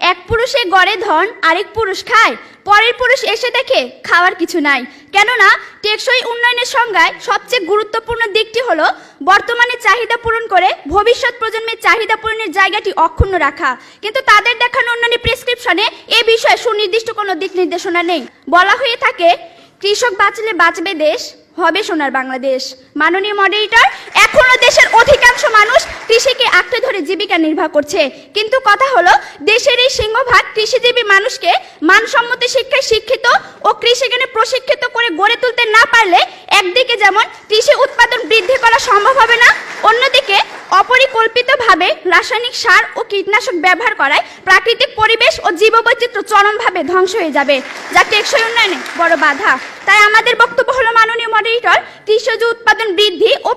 এক পুরুষে গড়ে ধন আরেক পুরুষ খায়, পরের পুরুষ এসে দেখে খাওয়ার কিছু নাই। কেননা টেকসই উন্নয়নের সংজ্ঞায় সবচেয়ে গুরুত্বপূর্ণ দিকটি হলো বর্তমানে চাহিদা পূরণ করে ভবিষ্যৎ প্রজন্মের চাহিদা পূরণের জায়গাটি অক্ষুণ্ণ রাখা। কিন্তু তাদের দেখানো অন্যান্য প্রেসক্রিপশনে এ বিষয়ে সুনির্দিষ্ট কোনো দিক নির্দেশনা নেই। বলা হয়ে থাকে, কৃষক বাঁচলে বাঁচবে দেশ, হবে সোনার বাংলাদেশ। মাননীয় মডারেটর, এখনো দেশের অধিকাংশ মানুষ কৃষিকে আঁকড়ে ধরে জীবিকা নির্বাহ করছে। কিন্তু কথা হলো, দেশের এই সিংহভাগ কৃষিজীবী মানুষকে মানসম্মত শিক্ষায় শিক্ষিত ও কৃষিজ্ঞানে প্রশিক্ষিত করে গড়ে তুলতে না পারলে একদিকে যেমন কৃষি উৎপাদন বৃদ্ধি করা সম্ভব হবে না, অন্যদিকে অপরিকল্পিতভাবে রাসায়নিক সার ও কীটনাশক ব্যবহার করায় প্রাকৃতিক পরিবেশ ও জীববৈচিত্র্য চরমভাবে ধ্বংস হয়ে যাবে, যা টেকসই উন্নয়নে বড় বাধা। তাই আমাদের বক্তব্য হলো, মাননীয় মডারেটর, কৃষিজ উৎপাদন বৃদ্ধি ও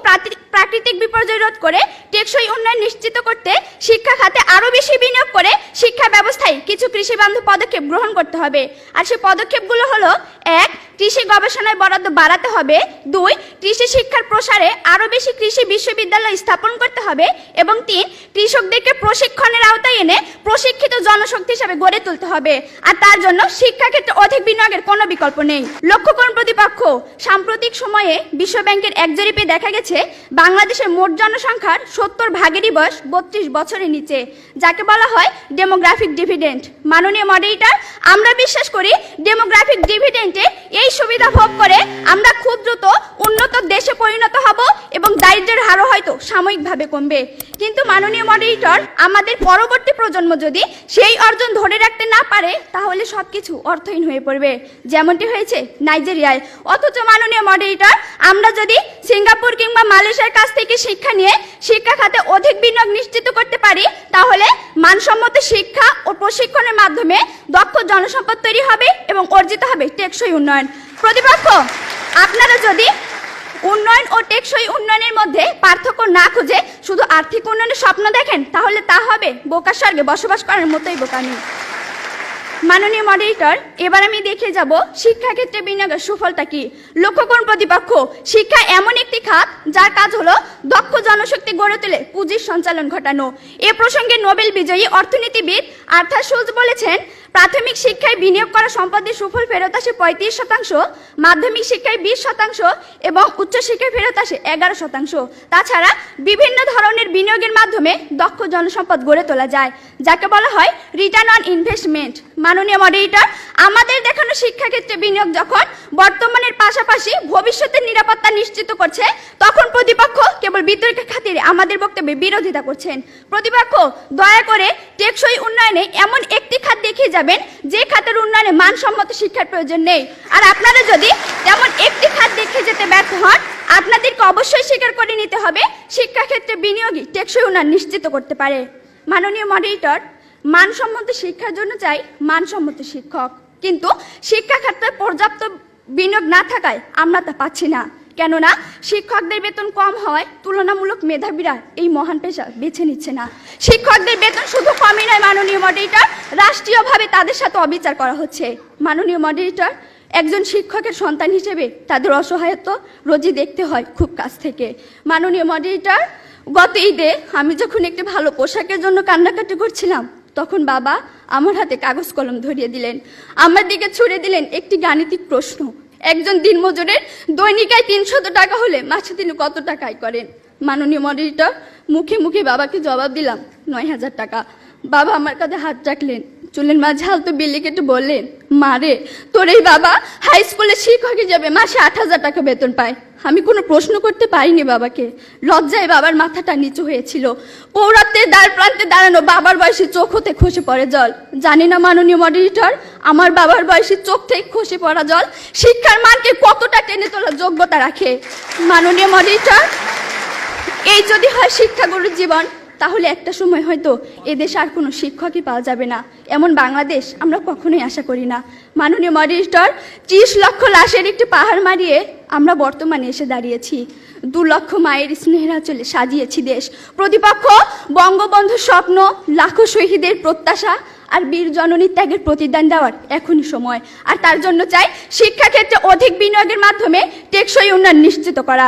প্রাকৃতিক বিপর্যয় রোধ করে টেকসই উন্নয়ন নিশ্চিত করতে শিক্ষা খাতে আরও বেশি বিনিয়োগ করে শিক্ষা ব্যবস্থায় কিছু কৃষিবান্ধব পদক্ষেপ গ্রহণ করতে হবে। আর সেই পদক্ষেপগুলো হলো: 1. কৃষি গবেষণায় বরাদ্দ বাড়াতে হবে। 2. কৃষি শিক্ষার প্রসারে আরও বেশি কৃষি বিশ্ববিদ্যালয় স্থাপন করতে হবে। এবং 3. কৃষকদেরকে প্রশিক্ষণের আওতায় এনে প্রশিক্ষিত জনশক্তি হিসাবে গড়ে তুলতে হবে। আর তার জন্য শিক্ষাক্ষেত্রে অধিক বিনিয়োগের কোনো বিকল্প নেই। লক্ষ্য করুন প্রতিপক্ষ, সাম্প্রতিক সময়ে বিশ্ব ব্যাংকের এক জরিপে দেখা গেছে বাংলাদেশের মোট জনসংখ্যার 70% বয়স 32 বছরের নিচে, যাকে বলা হয় ডেমোগ্রাফিক ডিভিডেন্ড। মাননীয় মডারেটর, আমরা বিশ্বাস করি ডেমোগ্রাফিক ডিভিডেন্ডে এই সুবিধা ভোগ করে আমরা খুব দ্রুত উন্নত দেশে পরিণত হব এবং দারিদ্র্যের হারও হয়তো সাময়িকভাবে কমবে। কিন্তু মাননীয় মডারেটর, আমাদের পরবর্তী প্রজন্ম যদি সেই অর্জন ধরে রাখতে না পারে, তাহলে সবকিছু অর্থহীন হয়ে পড়বে, যেমনটি হয়েছে নাইজেরিয়ায়। অথচ মাননীয় মডারেটর, আমরা যদি সিঙ্গাপুর কিংবা মালয়েশিয়ার কাছ থেকে শিক্ষা নিয়ে শিক্ষা খাতে অধিক বিনিয়োগ নিশ্চিত করতে পারি, তাহলে মানসম্মত শিক্ষা ও প্রশিক্ষণের মাধ্যমে দক্ষ জনসম্পদ তৈরি হবে এবং অর্জিত হবে টেকসই উন্নয়ন। প্রতিপক্ষ, আপনারা যদি উন্নয়ন ও টেকসই উন্নয়নের মধ্যে পার্থক্য না খুঁজে শুধু আর্থিক উন্নয়নের স্বপ্ন দেখেন, তাহলে তা হবে বোকার স্বর্গে বসবাস করার মতোই বোকামি। মাননীয় মডারেটর, এবার আমি দেখে যাব শিক্ষাক্ষেত্রে বিনিয়োগের সুফলটা কি। লক্ষ্য করুন প্রতিপক্ষ, শিক্ষা এমন একটি খাত যার কাজ হলো দক্ষ জনশক্তি গড়ে তুলে পুঁজির সঞ্চালন ঘটানো। এ প্রসঙ্গে নোবেল বিজয়ী অর্থনীতিবিদ আর্থার শুলজ বলেছেন, প্রাথমিক শিক্ষায় বিনিয়োগ করা সম্পদের সুফল ফেরত আসে 35%, মাধ্যমিক শিক্ষায় 20% এবং উচ্চশিক্ষায় ফেরত আসে 11%। তাছাড়া বিভিন্ন ধরনের বিনিয়োগের মাধ্যমে দক্ষ জনসম্পদ গড়ে তোলা যায়, যাকে বলা হয় রিটার্ন অন ইনভেস্টমেন্ট। মাননীয় মডারেটর, আমাদের দেখানো শিক্ষাক্ষেত্রে বিনিয়োগ যখন বর্তমানের পাশাপাশি ভবিষ্যতের নিরাপত্তা নিশ্চিত করছে, তখন প্রতিপক্ষ কেবল বিতর্কের খাতিরে আমাদের বক্তব্যে বিরোধিতা করছেন। প্রতিপক্ষ, দয়া করে টেকসই উন্নয়নে এমন একটি খাত দেখিয়ে যাবেন যে খাতের উন্নয়নে মানসম্মত শিক্ষার প্রয়োজন নেই। আর আপনারা যদি তেমন একটি খাত দেখে যেতে ব্যর্থ হন, আপনাদেরকে অবশ্যই স্বীকার করে নিতে হবে শিক্ষাক্ষেত্রে বিনিয়োগই টেকসই উন্নয়ন নিশ্চিত করতে পারে। মাননীয় মডারেটর, মানসম্মত শিক্ষার জন্য চাই মানসম্মত শিক্ষক, কিন্তু শিক্ষা খাতে পর্যাপ্ত বিনিয়োগ না থাকায় আমরা তা পাচ্ছি না। কেননা শিক্ষকদের বেতন কম হওয়ায় তুলনামূলক মেধাবীরা এই মহান পেশা বেছে নিচ্ছে না। শিক্ষকদের বেতন শুধু কমই নয় মাননীয় মডারেটর, রাষ্ট্রীয়ভাবে তাদের সাথে অবিচার করা হচ্ছে। মাননীয় মডারেটর, একজন শিক্ষকের সন্তান হিসেবে তাদের অসহায়ত্ব রোজই দেখতে হয় খুব কাছ থেকে। মাননীয় মডারেটর, গত ঈদে আমি যখন একটি ভালো পোশাকের জন্য কান্নাকাটি করছিলাম, তখন বাবা আমার হাতে কাগজ কলম ধরিয়ে দিলেন, আমার দিকে ছুড়ে দিলেন একটি গাণিতিক প্রশ্ন: একজন দিনমজুরের দৈনিক আয় 300 টাকা হলে মাসে তিনি কত টাকা আয় করেন? মাননীয় মডারেটর, মুখে মুখে বাবাকে জবাব দিলাম 9000 টাকা। বাবা আমার কাঁধে হাত রাখলেন, চুলের মাঝে হালতো বিলি কেটে বললেন, মা রে, তোর এই বাবা হাই স্কুলের শিক্ষক হিসেবে মাসে 8000 টাকা বেতন পায়। আমি কোনো প্রশ্ন করতে পারিনি বাবাকে, লজ্জায় বাবার মাথাটা নিচু হয়েছিল। পৌরত্বের দ্বার প্রান্তে দাঁড়ানো বাবার বয়সী চোখ হতে খসে পড়ে জল। জানি না মাননীয় মডারেটর, আমার বাবার বয়সী চোখ থেকে খসে পড়া জল শিক্ষার মানকে কতটা টেনে তোলার যোগ্যতা রাখে। মাননীয় মডারেটর, এই যদি হয় শিক্ষাগুরুর জীবন, তাহলে একটা সময় হয়তো এদেশে আর কোনো শিক্ষকই পাওয়া যাবে না। এমন বাংলাদেশ আমরা কখনোই আশা করি না। মাননীয় মডারেটর, 30 লক্ষ লাশের একটি পাহাড় মারিয়ে আমরা বর্তমানে এসে দাঁড়িয়েছি। 2 লক্ষ মায়ের স্নেহের আঁচলে সাজিয়েছি দেশ। প্রতিপক্ষ, বঙ্গবন্ধুর স্বপ্ন, লাখো শহীদের প্রত্যাশা আর বীর জননীর ত্যাগের প্রতিদান দেওয়ার এখনই সময়। আর তার জন্য চাই শিক্ষাক্ষেত্রে অধিক বিনিয়োগের মাধ্যমে টেকসই উন্নয়ন নিশ্চিত করা।